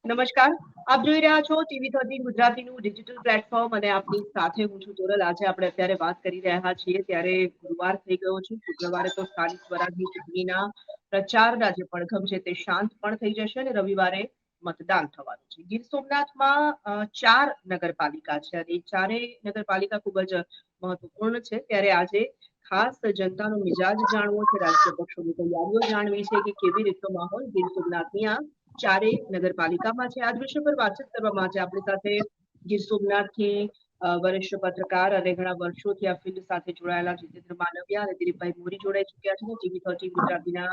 નમસ્કાર, આપ જોઈ રહ્યા છો TV13 ગુજરાતીનું ડિજિટલ પ્લેટફોર્મ અને આપની સાથે હું છું તોરલ। આજે આપણે અત્યારે વાત કરી રહ્યા છીએ ત્યારે ગુરુવાર થઈ ગયો છે। શુક્રવારે તો સ્થાનિક સ્વરાજની ચૂંટણીના પ્રચારના જે પડઘમ છે તે શાંત પણ થઈ જશે અને રવિવારે મતદાન થવાનું છે। ગીર સોમનાથમાં 4 નગરપાલિકા છે અને ચારેય નગરપાલિકા ખૂબ જ મહત્વપૂર્ણ છે। ત્યારે આજે ખાસ જનતાનો મિજાજ જાણવો છે, રાજકીય પક્ષોની તૈયારીઓ જાણવી છે કે કેવી રીતનો માહોલ ગીર સોમનાથની આ ચારેય નગરપાલિકામાં છે। આજ વિષય પર વાતચીત કરવા માટે આપણી સાથે ગીર સોમનાથથી વરિષ્ઠ પત્રકાર અને ઘણા વર્ષોથી આ ફિલ્ડ સાથે જોડાયેલા જીતેન્દ્ર માલવિયા અને દિલીપભાઈ મોરી જોડાઈ ચૂક્યા છે। TV13 ગુજરાતીના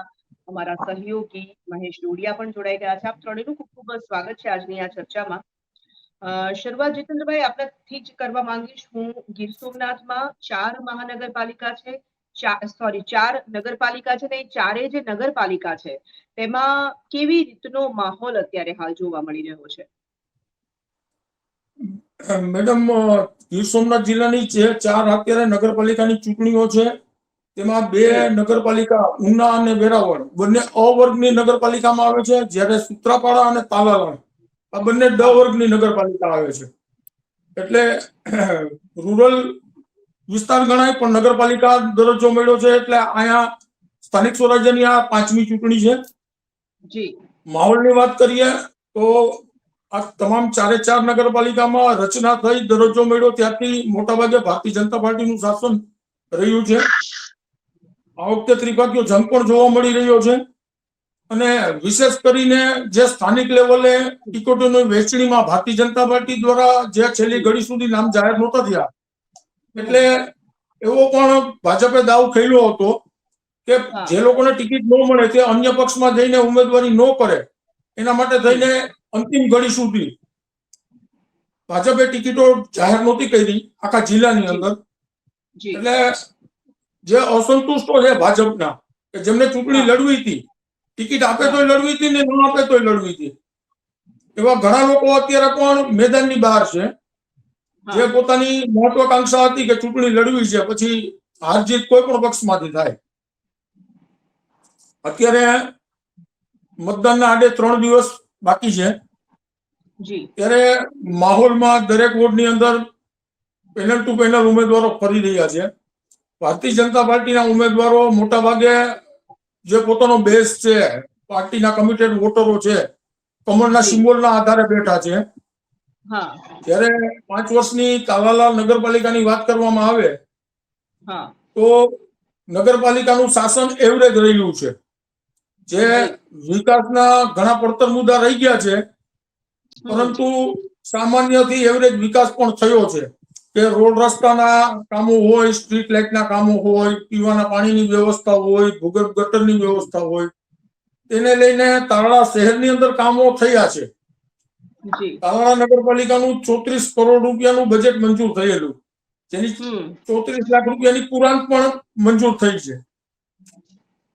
અમારા સહયોગી મહેશ ડોડિયા પણ જોડાઈ ગયા છે। આપ ત્રણેયનું ખૂબ ખૂબ સ્વાગત છે આજની આ ચર્ચામાં। શરૂઆત જીતેન્દ્રભાઈ આપણાથી જ કરવા માંગીશ હું। ગીર સોમનાથમાં 4 મહાનગરપાલિકા છે, ચાર નગરપાલિકા છે ને એ ચારે જે નગરપાલિકા છે તેમાં કેવી રીતનો માહોલ અત્યારે હાલ જોવા મળી રહ્યો છે? મેડમ, ગીર સોમનાથ જિલ્લાની જે 4 અત્યારે નગરપાલિકાની ચૂંટણીઓ છે તેમાં 2 નગરપાલિકા ઉના અને વેરાવળ બંને અ વર્ગની નગરપાલિકામાં આવે છે, જ્યારે સૂત્રાપાડા અને તાલાલા આ બંને ડ વર્ગની નગરપાલિકા આવે છે। એટલે રૂરલ વિસ્તાર ગણાય પણ નગરપાલિકા દરજ્જો મળ્યો છે। એટલે અહીંયા સ્થાનિક સ્વરાજ્યની આ 5મી ચૂંટણી છે। જી, માહોલની વાત કરીએ તો આ તમામ 4 નગરપાલિકામાં રચના થઈ દરજ્જો મળ્યો ત્યારથી મોટાભાગે ભારતીય જનતા પાર્ટીનું શાસન રહ્યું છે। આ વખતે ત્રિપાખીયો જંગ પણ જોવા મળી રહ્યો છે અને વિશેષ કરીને જે સ્થાનિક લેવલે ટિકિટોની વહેંચણીમાં ભારતીય જનતા પાર્ટી દ્વારા જે છેલ્લી ઘડી સુધી નામ જાહેર નહોતા થયા, એટલે એવો પણ ભાજપે દાવ ખેલ્યો હતો કે જે લોકોને ટિકિટ ન મળે તે અન્ય પક્ષમાં જઈને ઉમેદવારી ન કરે, એના માટે થઈને અંતિમ ઘડી સુધી ભાજપે ટિકિટો જાહેર નહોતી કરી આખા જિલ્લાની અંદર। એટલે જે અસંતુષ્ટો છે ભાજપના કે જેમને ચૂંટણી લડવી હતી, ટિકિટ આપે તોય લડવી હતી ને ન આપે તોય લડવી હતી, એવા ઘણા લોકો અત્યારે પણ મેદાનની બહાર છે, જે પોતાની મહત્વાકાંક્ષા હતી કે ચૂંટણી લડવી છે, પછી હાર જીત કોઈ પણ પક્ષમાંથી થાય। અત્યારે મતદાનના આડે 3 દિવસ બાકી છે, ત્યારે માહોલમાં દરેક વોર્ડની અંદર પેનલ ટુ પેનલ ઉમેદવારો ફરી રહ્યા છે। ભારતીય જનતા પાર્ટીના ઉમેદવારો મોટા ભાગે જે પોતાનો બેઝ છે, પાર્ટીના કમિટેડ વોટરો છે, કમળના સિમ્બોલના આધારે બેઠા છે। જ્યારે 5 વર્ષની તાલાલા નગરપાલિકાની વાત કરવામાં આવે તો નગરપાલિકાનું શાસન એવરેજ રહ્યું છે। જે વિકાસના ઘણા પડતર મુદ્દા રહી ગયા છે, પરંતુ સામાન્યથી એવરેજ વિકાસ પણ થયો છે કે રોડ રસ્તાના કામો હોય, સ્ટ્રીટ લાઇટના કામો હોય, પીવાના પાણીની વ્યવસ્થા હોય, ભૂગર્ભ ગટરની વ્યવસ્થા હોય, તેને લઈને તાલાળા શહેરની અંદર કામો થયા છે। તાલાળા નગરપાલિકાનું 34 કરોડ રૂપિયાનું બજેટ મંજૂર થયેલું, જેની 34 લાખ રૂપિયાની કુરાન પણ મંજૂર થઈ છે।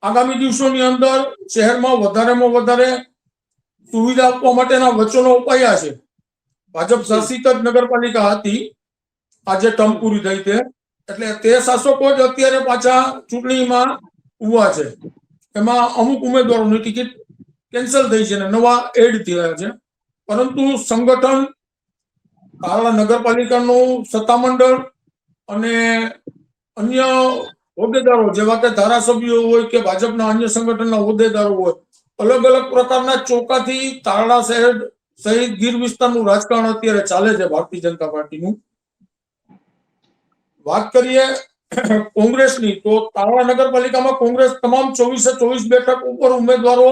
આગામી દિવસોની અંદર શહેરમાં વધારેમાં વધારે સુવિધા આપવા માટેના વચનો અપાયા છે। ભાજપ શાસિત જ નગરપાલિકા હતી, આજે ટર્મ પૂરી થઈ છે, એટલે તે શાસકો જ અત્યારે પાછા ચૂંટણીમાં ઉભા છે। એમાં અમુક ઉમેદવારોની ટિકિટ કેન્સલ થઈ છે અને નવા એડ થયા છે, પરંતુ સંગઠન, તાલાળા નગરપાલિકાનું સત્તામંડળ અને અન્ય હોદ્દેદારો જેવા કે ધારાસભ્યો હોય કે ભાજપના અન્ય સંગઠનના હોદ્દેદારો હોય, અલગ અલગ પ્રકારના ચોકાથી તાલાળા શહેર સહિત ગીર વિસ્તારનું રાજકારણ અત્યારે ચાલે છે ભારતીય જનતા પાર્ટીનું। વાત કરીએ કોંગ્રેસની તો તાલાળા નગરપાલિકામાં કોંગ્રેસ તમામ 24 બેઠક ઉપર ઉમેદવારો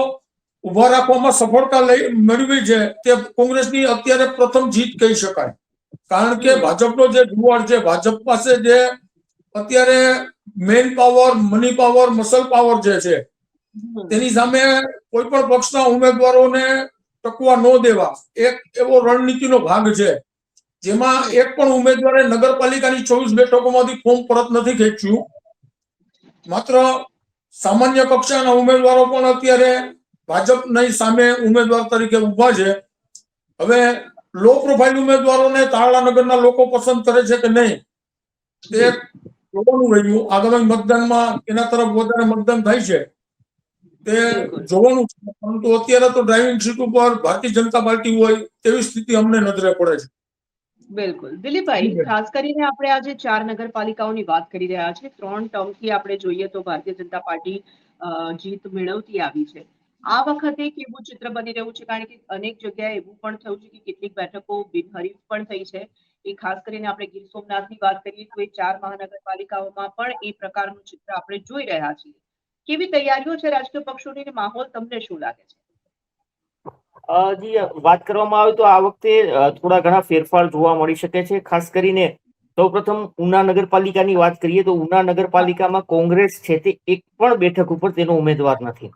ઉભા રાખવામાં સફળતા મેળવી છે। તે કોંગ્રેસની અત્યારે પ્રથમ જીત કહી શકાય, કારણ કે ભાજપનો જે જુવાળ છે, ભાજપ પાસે જે અત્યારે man power, money power, muscle power જે છે, તેની સામે કોઈ પણ પક્ષના ઉમેદવારોને ટકવા ન દેવા એક એવો રણનીતિનો ભાગ છે, જેમાં એક પણ ઉમેદવારે નગરપાલિકાની 24 બેઠકોમાંથી ફોર્મ પરત નથી ખેંચ્યું। માત્ર સામાન્ય કક્ષાના ઉમેદવારો પણ અત્યારે ભાજપની સામે ઉમેદવાર તરીકે ઉભા છે। હવે લો પ્રોફાઇલ ઉમેદવારોને તાલાળા નગરના લોકો પસંદ કરે છે કે નહીં તે જોવાનું રહ્યું। આગામી મતદાનમાં એના તરફ વધારે મતદાન થાય છે તે જોવાનું છે, પરંતુ અત્યારે તો ડ્રાઇવિંગ સીટ ઉપર ભારતીય જનતા પાર્ટી હોય તેવી સ્થિતિ અમને નજરે પડે છે. બિલકુલ દિલીપભાઈ, ખાસ કરીને આપણે આજે 4 નગરપાલિકાઓની વાત કરી રહ્યા છીએ. 3 ટર્મથી આપણે જોઈએ તો ભારતીય જનતા પાર્ટી જીત મેળવતી આવી છે. આ વખતે કેવું ચિત્ર બની રહ્યું છે? કારણ કે અનેક જગ્યાએ એવું પણ થયું છે કે કેટલીક બેઠકો બિનહરીફ પણ થઈ છે. એ ખાસ કરીને આપણે ગીર સોમનાથની વાત કરીએ તો એ 4 મહાનગરપાલિકાઓમાં પણ એ પ્રકારનું ચિત્ર આપણે જોઈ રહ્યા છીએ. કેવી તૈયારીઓ છે રાજકીય પક્ષોની અને માહોલ તમને શું લાગે છે? જી, વાત કરવામાં આવે તો આ વખતે થોડા ઘણા ફેરફાર જોવા મળી શકે છે. ખાસ કરીને સૌપ્રથમ ઉના નગરપાલિકાની વાત કરીએ તો ઉના નગરપાલિકામાં કોંગ્રેસ છે તે એક પણ બેઠક ઉપર તેનો ઉમેદવાર નથી.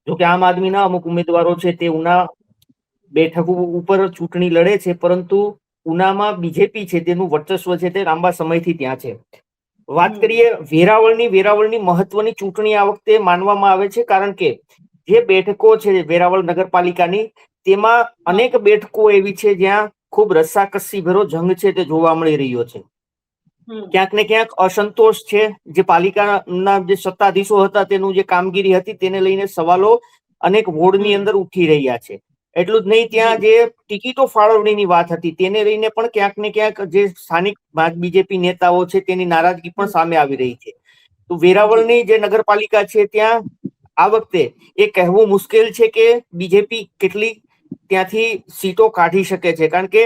જોકે આમ આદમીના અમુક ઉમેદવારો છે તે ઉના બેઠક ઉપર ચૂંટણી લડે છે, પરંતુ ઉનામાં બીજેપી છે તેનું વર્ચસ્વ છે તે લાંબા સમયથી ત્યાં છે. વાત કરીએ વેરાવળની મહત્વની ચૂંટણી આ વખતે માનવામાં આવે છે, કારણ કે જે બેઠકો છે વેરાવળ નગરપાલિકાની, તેમાં અનેક બેઠકો એવી છે જ્યાં ખૂબ રસ્સાકસી ભર્યો જંગ છે તે જોવા મળી રહ્યો છે. ક્યાંક ને ક્યાંક અસંતોષ છે. જે પાલિકાના જે સત્તાધીશો હતા તેનું જે કામગીરી હતી તેને લઈને સવાલો અનેક વોર્ડની અંદર ઉઠી રહ્યા છે. એટલું જ નહીં, ત્યાં જે ટિકિટો ફાળવણીની વાત હતી તેને લઈને પણ ક્યાંક ને ક્યાંક જે સ્થાનિક બીજેપી નેતાઓ છે તેની નારાજગી પણ સામે આવી રહી છે. તો વેરાવળની જે નગરપાલિકા છે ત્યાં આ વખતે એ કહેવું મુશ્કેલ છે કે બીજેપી કેટલી ત્યાંથી સીટો કાઢી શકે છે, કારણ કે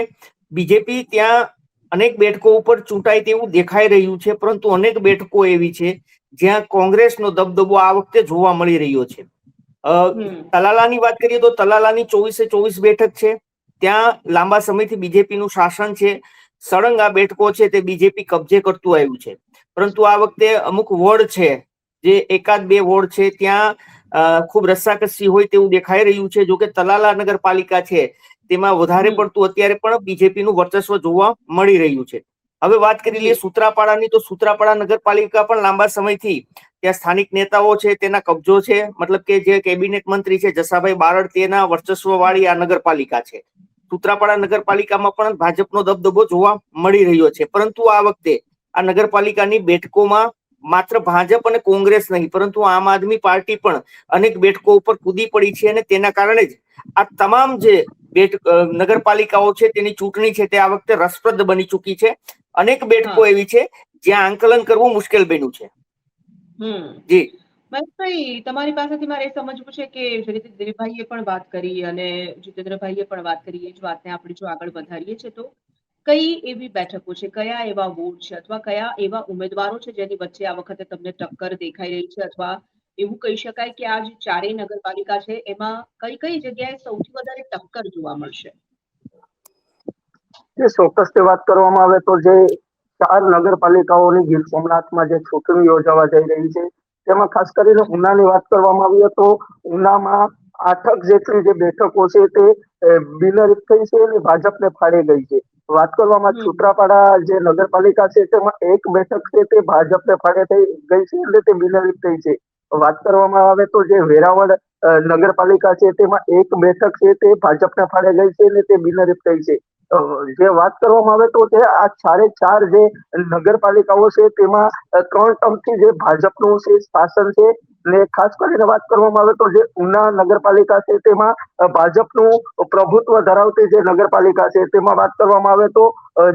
બીજેપી ત્યાં અનેક બેઠકો ઉપર ચૂંટાય તેવું દેખાઈ રહ્યું છે, પરંતુ અનેક બેઠકો એવી છે જ્યાં કોંગ્રેસનો દબદબો આ વખતે જોવા મળી રહ્યો છે. તલાલાની વાત કરીએ તો તલાલાની 24/24 બેઠક છે. ત્યાં લાંબા સમયથી બીજેપીનું શાસન છે. સળંગ આ બેઠકો છે તે બીજેપી કબજે કરતું આવ્યું છે, પરંતુ આ વખતે અમુક વોર્ડ છે, જે 1-2 વોર્ડ છે, ત્યાં ખૂબ રસ્સાકસી હોય તેવું દેખાઈ રહ્યું છે. જોકે તલાલા નગરપાલિકા છે તેમાં વધારે પડતું અત્યારે પણ બીજેપીનું વર્ચસ્વ જોવા મળી રહ્યું છે. હવે વાત કરી લઈએ સૂત્રાપાડાની, તો સૂત્રાપાડા નગરપાલિકા પણ લાંબા સમયથી ત્યાં સ્થાનિક નેતાઓ છે તેના કબજો છે. મતલબ કે જે કેબિનેટ મંત્રી છે જસાભાઈ બારડ, તેના વર્ચસ્વ વાળી આ નગરપાલિકા છે. સૂત્રાપાડા નગરપાલિકામાં પણ ભાજપનો દબદબો જોવા મળી રહ્યો છે, પરંતુ આ વખતે આ નગરપાલિકાની બેઠકોમાં માત્ર ભાજપ અને કોંગ્રેસ નહીં, પરંતુ આમ આદમી પાર્ટી પણ અનેક બેઠકો ઉપર કૂદી પડી છે, અને તેના કારણે જ આ તમામ જે નગરપાલિકાઓ છે તેની ચૂંટણી છે તે આ વખતે રસપ્રદ બની ચૂકી છે. અનેક બેઠકો એવી છે જ્યાં આંકલન કરવું મુશ્કેલ બન્યું છે. જી મહેશભાઈ, તમારી પાસેથી મારે એ સમજવું છે કે જે રીતે દિલીપભાઈએ પણ વાત કરી અને જીતેન્દ્રભાઈએ પણ વાત કરી, એ જ વાતને આપણે જો આગળ વધારીએ છીએ તો કઈ એવી બેઠકો છે, કયા એવા વોર્ડ છે અથવા કયા એવા ઉમેદવારો છે જેની વચ્ચે આ વખતે તમને ટક્કર દેખાઈ રહી છે, અથવા એવું કહી શકાય કે આ જે 4 નગરપાલિકા છે એમાં કઈ કઈ જગ્યાએ સૌથી વધારે ટક્કર જોવા મળશે? ચોક્કસ વાત કરવામાં આવે તો જે 4 નગરપાલિકાઓની ગીર સોમનાથમાં જે ચૂંટણી યોજાવા જઈ રહી છે તેમાં ખાસ કરીને ઉનાની વાત કરવામાં આવી તો ઉનામાં 8 જેટલી જે બેઠકો છે તે બિનહરીફ થઈ છે અને ભાજપને ફાળી ગઈ છે. વાત કરવામાં સૂત્રાપાડા જે નગરપાલિકા છે તેમાં 1 બેઠક છે તે ભાજપને ફાળે થઈ ગઈ છે એટલે તે બિનહરીફ થઈ છે. વાત કરવામાં આવે તો જે વેરાવળ નગરપાલિકા છે તેમાં 1 બેઠક છે તે ભાજપને ફાળે ગઈ છે અને તે બિનહરીફ થઈ છે. જે વાત કરવામાં આવે તો તે આ 4 જે નગરપાલિકાઓ છે તેમાં 3 ટર્મથી જે ભાજપનું છે શાસન છે, ને ખાસ કરીને વાત કરવામાં આવે તો જે ઉના નગરપાલિકા છે તેમાં ભાજપનું પ્રભુત્વ ધરાવતી જે નગરપાલિકા છે તેમાં વાત કરવામાં આવે તો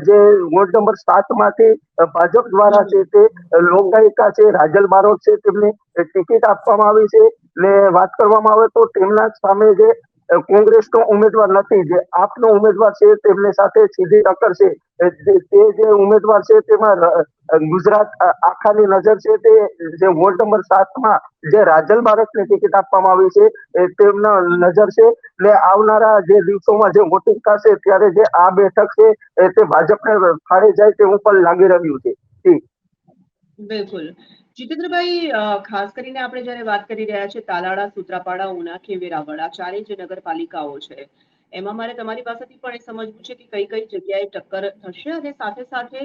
જે વોર્ડ નંબર 7 માંથી ભાજપ દ્વારા છે તે લોકગાયિકા છે રાજલ બારોટ છે તેમને ટિકિટ આપવામાં આવી છે. ને વાત કરવામાં આવે તો તેમના સામે જે કોંગ્રેસનો ઉમેદવાર નથી, જે આપનો ઉમેદવાર છે તેમની સાથે સીધી ટક્કર છે. તે જે ઉમેદવાર છે તેમાં ગુજરાત આખાની નજર છે તે જે વોર્ડ નંબર 7માં જે રાજલ બારોટને ટિકિટ આપવામાં આવી છે તેમના નજર છે. ને આવનારા જે દિવસોમાં જે વોટિંગ થશે ત્યારે જે આ બેઠક છે તે ભાજપને ફાળે જાય તેવું પણ લાગી રહ્યું છે. બિલકુલ. જીતેન્દ્રભાઈ, ખાસ કરીને આપણે જયારે વાત કરી રહ્યા છીએ તાલાળા, સૂત્રાપાડા, ઉના કે વેરાવળ, આ 4 જે નગરપાલિકાઓ છે એમાં મારે તમારી પાસેથી પણ એ સમજવું છે કે કઈ કઈ જગ્યાએ ટક્કર થશે અને સાથે સાથે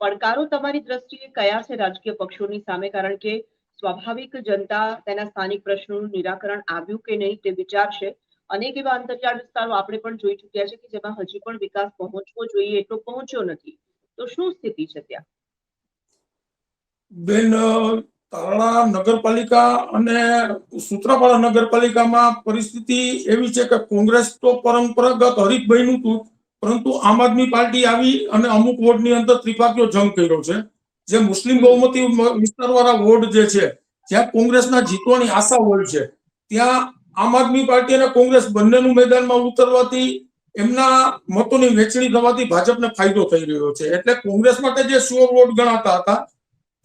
પડકારો તમારી દ્રષ્ટિએ કયા છે રાજકીય પક્ષોની સામે? કારણ કે સ્વાભાવિક જનતા તેના સ્થાનિક પ્રશ્નોનું નિરાકરણ આવ્યું કે નહીં તે વિચારશે. અનેક એવા અંતરિયાળ વિસ્તારો આપણે પણ જોઈ ચૂક્યા છે કે જેમાં હજી પણ વિકાસ પહોંચવો જોઈએ એટલો પહોંચ્યો નથી. તો શું સ્થિતિ છે ત્યાં? બેન, તાલાળા નગરપાલિકા અને સૂત્રાપાડા નગરપાલિકામાં પરિસ્થિતિ એવી છે કે કોંગ્રેસ તો પરંપરાગત હરીફ બન્યું હતું, પરંતુ આમ આદમી પાર્ટી આવી અને અમુક વોર્ડની અંદર ત્રિપાખીયો જંગ કર્યો છે. જે મુસ્લિમ બહુમતી વિસ્તારવાળા વોર્ડ જે છે, જ્યાં કોંગ્રેસના જીતવાની આશા હોય છે, ત્યાં આમ આદમી પાર્ટી અને કોંગ્રેસ બંનેનું મેદાનમાં ઉતરવાથી એમના મતોની વહેંચણી થવાથી ભાજપને ફાયદો થઈ રહ્યો છે. એટલે કોંગ્રેસ માટે જે શ્યોર વોટ ગણાતા હતા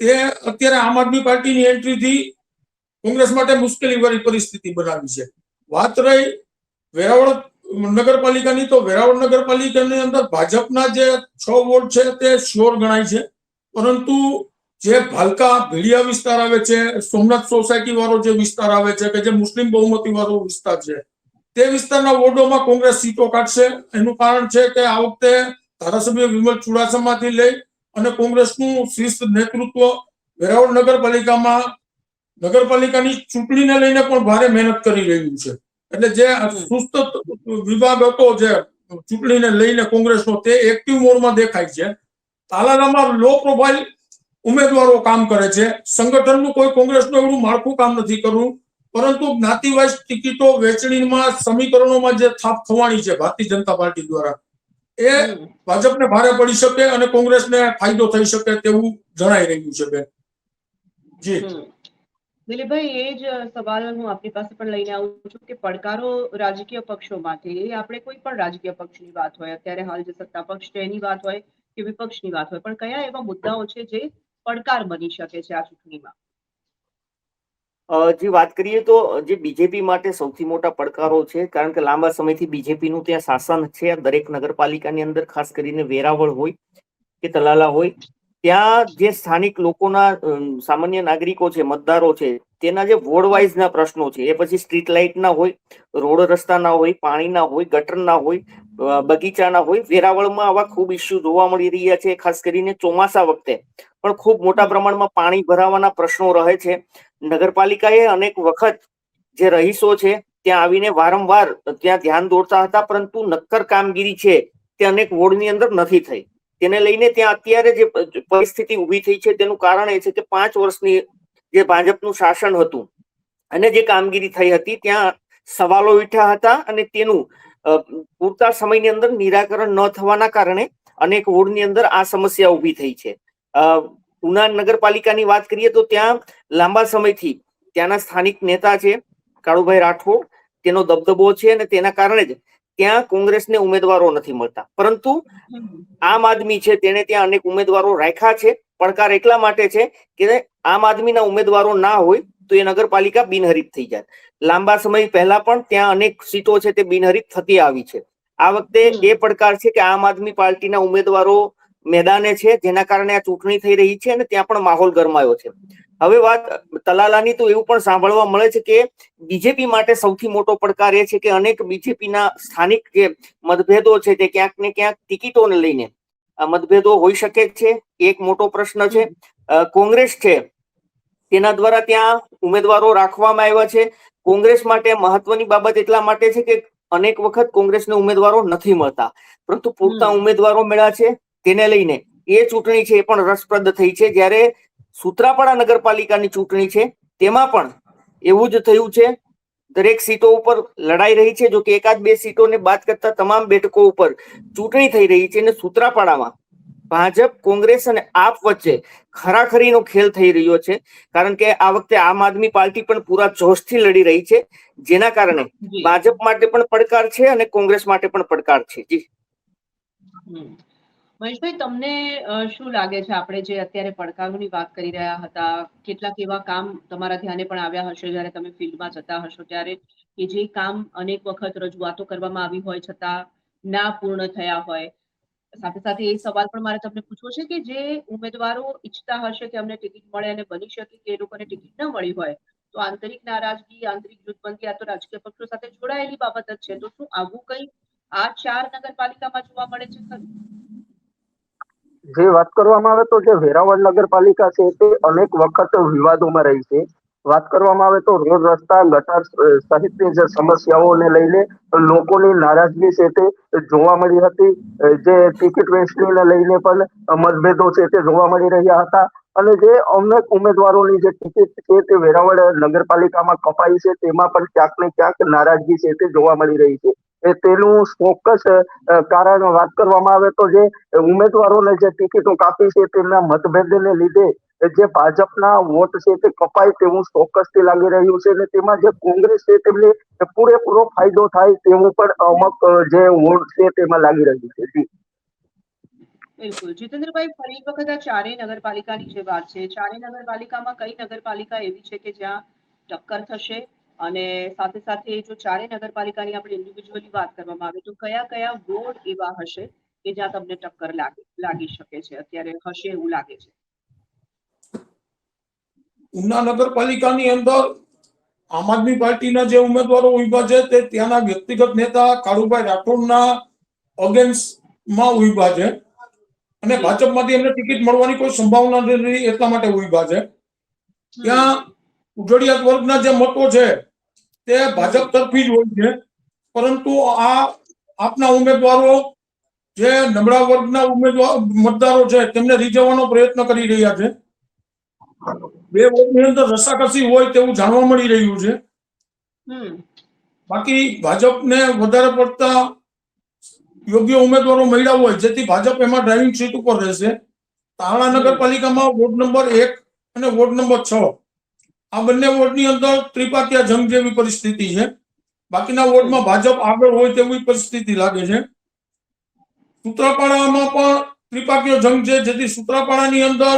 તે અત્યારે આમ આદમી પાર્ટીની એન્ટ્રીથી કોંગ્રેસ માટે મુશ્કેલી વાળી પરિસ્થિતિ બનાવી છે. વાત રહી વેરાવળ નગરપાલિકાની, તો વેરાવળ નગરપાલિકાની અંદર ભાજપના જે 6 વોર્ડ છે તે શ્યોર ગણાય છે, પરંતુ જે ભાલકા ભીડિયા વિસ્તાર આવે છે, સોમનાથ સોસાયટી વાળો જે વિસ્તાર આવે છે કે જે મુસ્લિમ બહુમતી વાળો વિસ્તાર છે, તે વિસ્તારના વોર્ડોમાં કોંગ્રેસ સીટો કાઢશે. એનું કારણ છે કે આ વખતે ધારાસભ્ય વિમલ ચુડાસમાથી લઈ અને કોંગ્રેસનું શીર્ષ નેતૃત્વ વેરાવળ નગરપાલિકાની ચૂંટણીને લઈને પણ ભારે મહેનત કરી રહ્યું છે. એટલે જે સુસ્ત વિભાગ હતો જે ચૂંટણીને લઈને કોંગ્રેસનો, તે એક્ટિવ મોડમાં દેખાય છે. તાલાલામાં લો પ્રોફાઇલ ઉમેદવારો કામ કરે છે. સંગઠનનું કોઈ કોંગ્રેસનું એવું માળખું કામ નથી કરવું, પરંતુ જ્ઞાતિવાઇઝ ટિકિટો વહેંચણીમાં સમીકરણોમાં જે થાપ થવાની છે ભારતીય જનતા પાર્ટી દ્વારા, એ ભાજપને ભારે પડી શકે અને કોંગ્રેસને ફાયદો થઈ શકે તેવું જણાઈ રહ્યું છે. બેન જી દિલીપભાઈ, એ જ સવાલ હું આપની પાસે પણ લઈને આવું છું કે પડકારો રાજકીય પક્ષોમાંથી, આપણે કોઈ પણ રાજકીય પક્ષની વાત હોય, અત્યારે હાલ જે સત્તા પક્ષ છે એની વાત હોય કે વિપક્ષની વાત હોય, પણ કયા એવા મુદ્દાઓ છે જે પડકાર બની શકે છે આ ચૂંટણીમાં? જે વાત કરીએ તો જે બીજેપી માટે સૌથી મોટા પડકારો છે, કારણ કે લાંબા સમયથી બીજેપીનું ત્યાં શાસન છે. દરેક નગરપાલિકાની અંદર ખાસ કરીને વેરાવળ હોય કે તલાલા હોય, ત્યાં જે સ્થાનિક લોકોના સામાન્ય નાગરિકો છે, મતદારો છે, તેના જે વોર્ડ વાઇઝ ના પ્રશ્નો છે, એ પછી સ્ટ્રીટ લાઇટ ના હોય, રોડ રસ્તા ના હોય, પાણી ના હોય, ગટર ના હોય, બગીચા ના હોય. વેરાવળમાં આવા ખૂબ ઇસ્યુ જોવા મળી રહ્યા છે. ખાસ કરીને ચોમાસા વખતે પણ ખૂબ મોટા પ્રમાણમાં પાણી ભરાવાના પ્રશ્નો રહે છે. નગરપાલિકાએ અનેક વખત જે રહીશો છે ત્યાં આવીને વારંવાર ત્યાં ધ્યાન દોરતા હતા, પરંતુ નક્કર કામગીરી છે તે અનેક વોર્ડની અંદર નથી થઈ. તેને લઈને ત્યાં અત્યારે જે પરિસ્થિતિ ઊભી થઈ છે તેનું કારણ એ છે કે 5 વર્ષની જે ભાજપનું શાસન હતું અને જે કામગીરી થઈ હતી ત્યાં સવાલો ઉઠ્યા હતા, અને તેનું પૂરતા સમયની અંદર નિરાકરણ ન થવાના કારણે અનેક વોર્ડની અંદર આ સમસ્યા ઊભી થઈ છે. ઉના નગરપાલિકાની વાત કરીએ તો ત્યાં લાંબા સમયથી ત્યાંના સ્થાનિક નેતા છે કાળુભાઈ રાઠોડ, તેનો દબદબો છે અને તેના કારણે જ ત્યાં કોંગ્રેસને ઉમેદવારો નથી મળતા. પરંતુ આમ આદમી છે તેને ત્યાં અનેક ઉમેદવારો રાખ્યા છે. પડકાર એટલા માટે છે કે આમ આદમીના ઉમેદવારો ના હોય તો એ નગરપાલિકા બિનહરીફ થઈ જાય. લાંબા સમય પહેલા પણ ત્યાં અનેક સીટો છે તે બિનહરીફ થતી આવી છે. આ વખતે એ પડકાર છે કે આમ આદમી પાર્ટીના ઉમેદવારો મેદાને છે, જેના કારણે આ ચૂંટણી થઈ રહી છે અને ત્યાં પણ માહોલ ગરમાયો છે. હવે વાત તલાલાની, તો એવું પણ સાંભળવા મળે છે કે બીજેપી માટે સૌથી મોટો પડકાર એ છે કે અનેક બીજેપીના સ્થાનિક જે મતભેદો છે તે ક્યાંક ને ક્યાંક ટિકિટોને લઈને મતભેદો હોઈ શકે છે. એક મોટો પ્રશ્ન છે. કોંગ્રેસ છે તેના દ્વારા ત્યાં ઉમેદવારો રાખવામાં આવ્યા છે. કોંગ્રેસ માટે મહત્વની બાબત એટલા માટે છે કે અનેક વખત કોંગ્રેસને ઉમેદવારો નથી મળતા, પરંતુ પૂરતા ઉમેદવારો મળ્યા છે. તેને લઈને એ ચૂંટણી છે એ પણ રસપ્રદ થઈ છે. જ્યારે સૂત્રાપાડા નગરપાલિકાની ચૂંટણી છે તેમાં પણ એવું જ થયું છે. દરેક સીટો ઉપર લડાઈ રહી છે, જો કે 1-2 સીટોને બાદ કરતા તમામ બેઠકો ઉપર ચૂંટણી થઈ રહી છે. અને સૂત્રાપાડામાં ભાજપ, કોંગ્રેસ અને આપ વચ્ચે ખરાખરીનો ખેલ થઈ રહ્યો છે, કારણ કે આ વખતે આમ આદમી પાર્ટી પણ પૂરા જોશથી લડી રહી છે, જેના કારણે ભાજપ માટે પણ પડકાર છે અને કોંગ્રેસ માટે પણ પડકાર છે. જી મહેશભાઈ, તમને શું લાગે છે, આપણે જે અત્યારે પડકારોની વાત કરી રહ્યા હતા, કેટલાક એવા કામ તમારા ધ્યાને પણ આવ્યા હશે જ્યારે તમે ફિલ્ડમાં જતા હશો ત્યારે, કે જે કામ અનેક વખત રજૂઆતો કરવામાં આવી હોય છતાં ના પૂર્ણ થયા હોય? સાથે સાથે એ સવાલ પણ મારે તમને પૂછવો છે કે જે ઉમેદવારો ઈચ્છતા હશે કે અમને ટિકિટ મળે, અને બની શકે કે એ લોકોને ટિકિટ ન મળી હોય, તો આંતરિક નારાજગી, આંતરિક જૂથબંધી આ તો રાજકીય પક્ષો સાથે જોડાયેલી બાબત જ છે. તો શું આવું કંઈ આ 4 નગરપાલિકામાં જોવા મળે છે ખરું? જે વાત કરવામાં આવે તો જે વેરાવળ નગરપાલિકા છે તે અનેક વખત વિવાદોમાં રહી છે. વાત કરવામાં આવે તો રોડ રસ્તા, ગટર સહિતની જે સમસ્યાઓને લઈને લોકોની નારાજગી છે તે જોવા મળી હતી. જે ટિકિટ વહેંચણીને લઈને પણ મતભેદો છે તે જોવા મળી રહ્યા હતા. અને જે અનેક ઉમેદવારોની જે ટિકિટ છે તે વેરાવળ નગરપાલિકામાં કપાઈ છે તેમાં પણ ક્યાંક ને ક્યાંક નારાજગી છે તે જોવા મળી રહી છે. તેનું ચોક્કસ કારણ વાત કરવામાં આવે તો જે ઉમેદવારોને જે ટિકિટો કાપી છે તેમના મતભેદને લીધે જે ભાજપના વોટ છે તે કપાય તેવું ચોક્કસથી લાગી રહ્યું છે અને તેમાં જે કોંગ્રેસ છે તેમને પૂરેપૂરો ફાયદો થાય તેવું પણ અમુક જે વોટ છે તેમાં લાગી રહ્યું છે. જી બિલકુલ જીતેન્દ્રભાઈ, ફરી એક વખત આ ચારેય નગરપાલિકાની જે વાત છે, ચારેય નગરપાલિકામાં કઈ નગરપાલિકા એવી છે કે જ્યાં ટક્કર થશે, અને સાથે સાથે જો ચારેય નગરપાલિકાની આપણે ઇન્ડિવિજ્યુઅલી વાત કરવામાં આવે તો કયા કયા વોર્ડ એવા હશે કે જ્યાં તમને ટક્કર લાગી શકે છે, અત્યારે હશે એવું લાગે છે? ઉના નગરપાલિકાની અંદર આમ આદમી પાર્ટીના જે ઉમેદવારો ઉભા છે તે ત્યાંના વ્યક્તિગત નેતા કાળુભાઈ રાઠોડના અગેન્સ્ટમાં ઉભા છે અને ભાજપમાંથી એમને ટિકિટ મળવાની કોઈ સંભાવના નથી, એટલા માટે ઉભા છે. ત્યાં ઉજળિયાત વર્ગના જે મતો છે તે ભાજપ તરફી જ હોય છે, પરંતુ આ આપના ઉમેદવારો જે નબળા વર્ગના મતદારો છે તેમને રીઝવવાનો પ્રયત્ન કરી રહ્યા છે. 2 વોર્ડની અંદર રસાકસી હોય તેવું જાણવા મળી રહ્યું છે. બાકી ભાજપને વધારે પડતા યોગ્ય ઉમેદવારો મળ્યા હોય જેથી ભાજપ એમાં ડ્રાઇવિંગ સીટ ઉપર રહેશે. તાળા નગરપાલિકામાં વોર્ડ નંબર 1 અને વોર્ડ નંબર 6 આ બંને વોર્ડની અંદર ત્રિપાતીય જંગ જેવી પરિસ્થિતિ છે. બાકીના વોર્ડમાં ભાજપ આગળ હોય તેવી પરિસ્થિતિ લાગે છે. સૂત્રાપાડામાં પણ ત્રિપાતીય જંગ છે, જેથી સૂત્રાપાડાની અંદર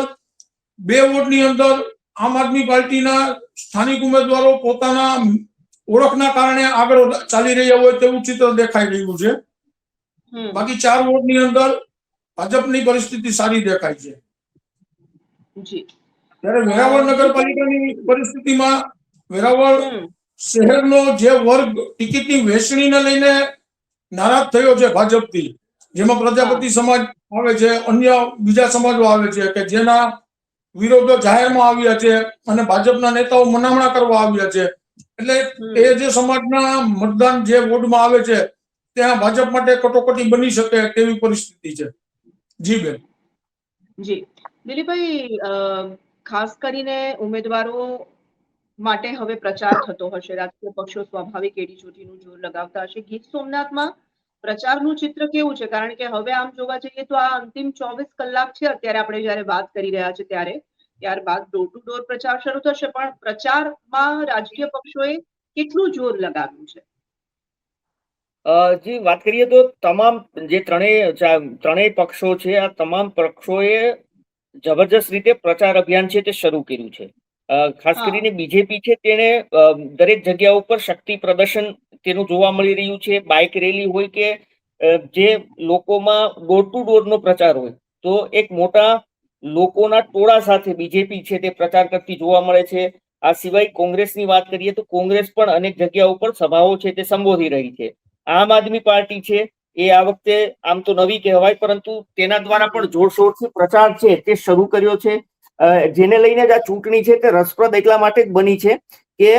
2 વોર્ડની અંદર આમ આદમી પાર્ટીના સ્થાનિક ઉમેદવારો પોતાના ઓળખના કારણે આગળ ચાલી રહ્યા હોય તેવું ચિત્ર દેખાઈ રહ્યું છે. બાકી 4 વોર્ડની અંદર ભાજપની પરિસ્થિતિ સારી દેખાય છે. ત્યારે વેરાવળ નગરપાલિકાની પરિસ્થિતિમાં વેરાવળ શહેરનો જે વર્ગ ટિકિટની વહેંચણીને લઈને નારાજ થયો છે ભાજપથી, જેમાં પ્રજાપતિ સમાજ આવે છે, અન્ય બીજા સમાજો આવે છે કે જેના વિરોધો જાહેરમાં આવ્યા છે અને ભાજપના નેતાઓ મનામણા કરવા આવ્યા છે. એટલે એ જે સમાજના મતદાન જે વોર્ડમાં આવે છે ત્યાં ભાજપ માટે કટોકટી બની શકે તેવી પરિસ્થિતિ છે. જી બેન. જી દિલીપભાઈ, ખાસ કરીને ઉમેદવારો માટે હવે પ્રચાર થતો હશે, રાજકીય પક્ષો સ્વાભાવિક એડી ચોટીનું જોર લગાવતા હશે. ગીર સોમનાથમાં પ્રચારનું ચિત્ર કેવું છે? કારણ કે હવે આમ જોવા જઈએ તો આ અંતિમ 24 કલાક છે અત્યારે આપણે જયારે વાત કરી રહ્યા છે ત્યારે, ત્યારબાદ ડોર ટુ ડોર પ્રચાર શરૂ થશે, પણ પ્રચારમાં રાજકીય પક્ષોએ કેટલું જોર લગાવ્યું છે? જી વાત કરીએ તો તમામ જે ત્રણેય પક્ષો છે, આ તમામ પક્ષોએ જબરજસ્ત રીતે પ્રચાર અભિયાન છે તે શરૂ કર્યું છે. ખાસ કરીને બીજેપી છે તેને દરેક જગ્યા ઉપર શક્તિ પ્રદર્શન તેનું જોવા મળી રહ્યું છે. બાઇક રેલી હોય કે જે લોકોમાં ડોર ટુ ડોર નો પ્રચાર હોય, તો એક મોટા લોકોના ટોળા સાથે બીજેપી છે તે પ્રચાર કરતી જોવા મળે છે. આ સિવાય કોંગ્રેસની વાત કરીએ તો કોંગ્રેસ પણ અનેક જગ્યા ઉપર સભાઓ છે તે સંબોધી રહી છે. આમ આદમી પાર્ટી છે એ આ વખતે આમ તો નવી કહેવાય, પરંતુ તેના દ્વારા પણ જોરશોરથી પ્રચાર છે તે શરૂ કર્યો છે, જેને લઈને જ આ ચૂંટણી છે તે રસપ્રદ એટલા માટે જ બની છે કે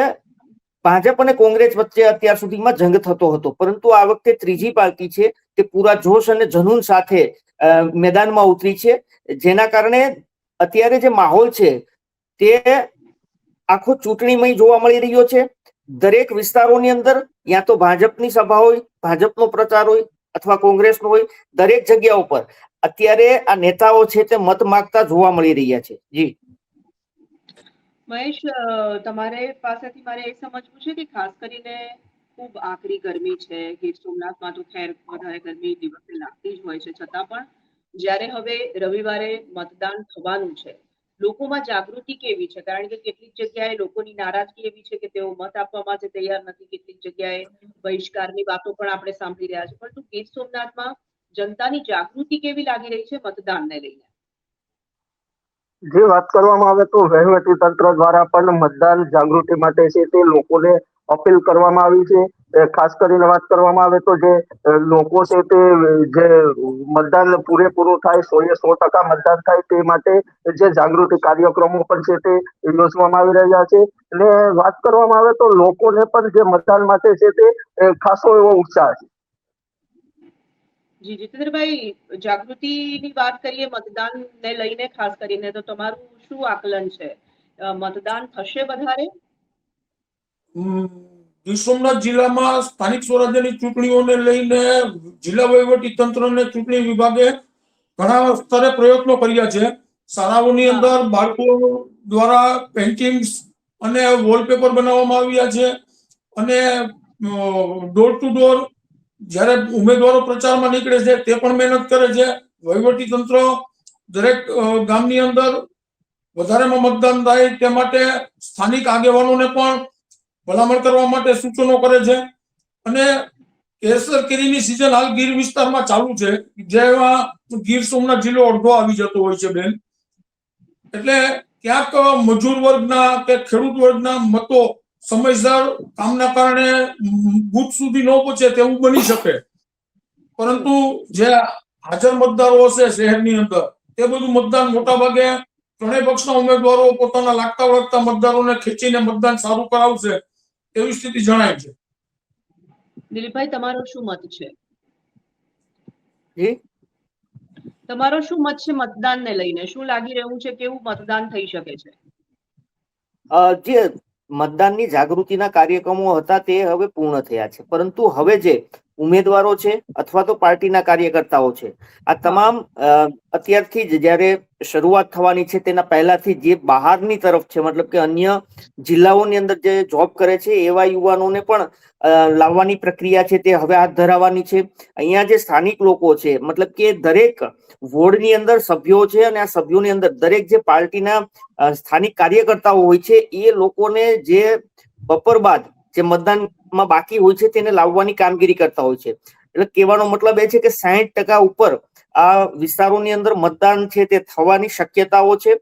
ભાજપ અને કોંગ્રેસ વચ્ચે અત્યાર સુધીમાં જંગ થતો હતો, પરંતુ આ વખતે ત્રીજી પાર્ટી છે તે પૂરા જોશ અને જનૂન સાથે મેદાનમાં ઉતરી છે, જેના કારણે અત્યારે જે માહોલ છે તે આખો ચૂંટણીમય જોવા મળી રહ્યો છે. દરેક વિસ્તારોની અંદર યા તો ભાજપની સભા હોય, ભાજપનો પ્રચાર હોય અથવા કોંગ્રેસનો હોય, દરેક જગ્યા ઉપર અત્યારે આ નેતાઓ છે તે મત માંગતા જોવા મળી રહ્યા છે. જી મહેશ, તમારે પાસેથી મારે એ સમજવું છે કે ખાસ કરીને ખૂબ આકરી ગરમી છે ગીર સોમનાથમાં, તો ખેર વધારે ગરમી દિવસે લાગતી જ હોય છે, છતાં પણ જ્યારે હવે રવિવારે મતદાન થવાનું છે, લોકોમાં જાગૃતિ કેવી છે? કારણ કે કેટલીક જગ્યાએ લોકોની નારાજગી એવી છે કે તેઓ મત આપવા માટે તૈયાર નથી, કેટલીક જગ્યાએ બહિષ્કારની વાતો પણ આપણે સાંભળી રહ્યા છે, પરંતુ ગીર સોમનાથમાં જનતાની જાગૃતિ કેવી લાગી રહી છે મતદાનને લઈને? જે વાત કરવામાં આવે તો વહીવટી તંત્ર દ્વારા પણ મતદાન જાગૃતિ માટે છે તે લોકોને અપીલ કરવામાં આવી છે. ખાસ કરીને વાત કરવામાં આવે તો જે લોકો છે તે જે મતદાન પૂરેપૂરું થાય, 100% મતદાન થાય તે માટે જે જાગૃતિ કાર્યક્રમો પણ છે તે યોજવામાં આવી રહ્યા છે. અને વાત કરવામાં આવે તો લોકોને પણ જે મતદાન માટે છે તે ખાસો એવો ઉત્સાહ છે. જી જીતેન્દ્રભાઈ, જાગૃતિની વાત કરીએ મતદાનને લઈને ખાસ કરીને, તો તમારું શું આકલન છે? મતદાન થશે વધારે? ગીર સોમનાથ જિલ્લામાં સ્થાનિક સ્વરાજ્યની ચૂંટણીઓને લઈને જિલ્લા વહીવટી તંત્ર અને ચૂંટણી વિભાગે ઘણા સ્તરે પ્રયત્નો કર્યા છે. શાળાઓની અંદર બાળકો દ્વારા પેઇન્ટિંગ્સ અને વોલપેપર બનાવવામાં આવ્યા છે અને ડોર ટુ ડોર જ્યારે ઉમેદવારો પ્રચારમાં નીકળે છે તે પણ મહેનત કરે છે. વહીવટી તંત્ર દરેક ગામની અંદર વધારેમાં મતદાન થાય તે માટે સ્થાનિક આગેવાનોને પણ ભલામણ કરવા માટે સૂચનો કરે છે અને કેસર કેરીની સિઝન હાલ ગીર વિસ્તારમાં ચાલુ છે, જેમાં ગીર સોમનાથ જિલ્લો અડધો આવી જતો હોય છે બેન. એટલે ક્યાંક મજૂર વર્ગના કે ખેડૂત વર્ગના મતો સમયસર કામના કારણે બૂથ સુધી ન પહોંચે તેવું બની શકે, પરંતુ જે હાજર મતદારો હશે શહેરની અંદર તે બધું મતદાન મોટા ભાગે ત્રણેય પક્ષના ઉમેદવારો પોતાના લાગતા વળગતા મતદારોને ખેંચીને મતદાન સારું કરાવશે એવી સ્થિતિ જણાય છે. દિલીપભાઈ, તમારો શું મત છે? જી, તમારો શું મત છે મતદાનને લઈને? શું લાગી રહ્યું છે, કેવું મતદાન થઈ શકે છે? જે મતદાનની જાગૃતિના કાર્યક્રમો હતા તે હવે પૂર્ણ થયા છે, પરંતુ હવે જે ઉમેદવારો છે અથવા તો પાર્ટીના કાર્યકર્તાઓ છે, આ તમામ અત્યારથી જ જ્યારે શરૂઆત થવાની છે તેના પહેલાથી જે બહારની તરફ છે, મતલબ કે અન્ય જિલ્લાઓની અંદર જે જોબ કરે છે એવા યુવાનોને પણ લાવવાની પ્રક્રિયા છે તે હવે હાથ ધરાવવાની છે. અહીંયા જે સ્થાનિક લોકો છે, મતલબ કે દરેક વોર્ડની અંદર સભ્યો છે અને આ સભ્યોની અંદર દરેક જે પાર્ટીના સ્થાનિક કાર્યકર્તાઓ હોય છે એ લોકોને જે બપોર બાદ જે મતદાનમાં બાકી હોય છે તેને લાવવાની કામગીરી કરતા હોય છે. એટલે કહેવાનો મતલબ એ છે કે 60% ઉપર આ વિસ્તારોની અંદર મતદાન છે તે થવાની શક્યતાઓ છે.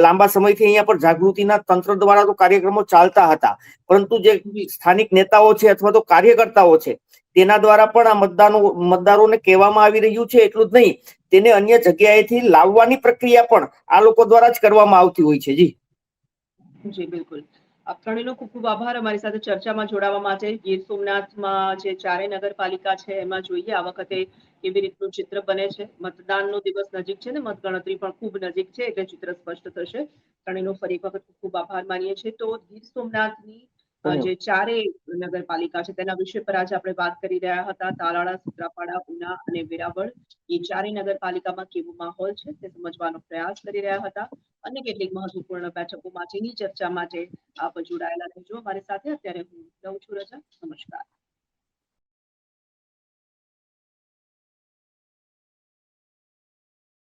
લાંબા સમયથી અહીંયા પર જાગૃતિના તંત્ર દ્વારા તો કાર્યક્રમો ચાલતા હતા, પરંતુ જે સ્થાનિક નેતાઓ છે અથવા તો કાર્યકર્તાઓ છે તેના દ્વારા પણ આ મતદારોને કહેવામાં આવી રહ્યું છે. એટલું જ નહીં, તેને અન્ય જગ્યાએથી લાવવાની પ્રક્રિયા પણ આ લોકો દ્વારા જ કરવામાં આવતી હોય છે. જી જી બિલકુલ. આપ ત્રણેયનો ખૂબ ખૂબ આભાર અમારી સાથે ચર્ચામાં જોડાવા માટે. ગીર સોમનાથમાં જે ચારેય નગરપાલિકા છે એમાં જોઈએ આ વખતે કેવી રીતનું ચિત્ર બને છે. મતદાનનો દિવસ નજીક છે ને મતગણતરી પણ ખૂબ નજીક છે, એટલે ચિત્ર સ્પષ્ટ થશે. ત્રણેયનો ફરી એક વખત ખૂબ આભાર માનીએ છીએ. તો ગીર સોમનાથની જે ચારેય નગરપાલિકા છે તેના વિષય પર આજે આપણે વાત કરી રહ્યા હતા. તાલાળા, સૂત્રાપાડા, ઉના અને વેરાવળ એ ચારેય નગરપાલિકામાં કેવો માહોલ છે તે સમજવાનો પ્રયાસ કરી રહ્યા હતા. અને કેટલીક મહત્વપૂર્ણ બેઠકો માટેની ચર્ચા માટે આપ જોડાયેલા રહેજો અમારી સાથે. અત્યારે હું લઉં છું રજા. નમસ્કાર.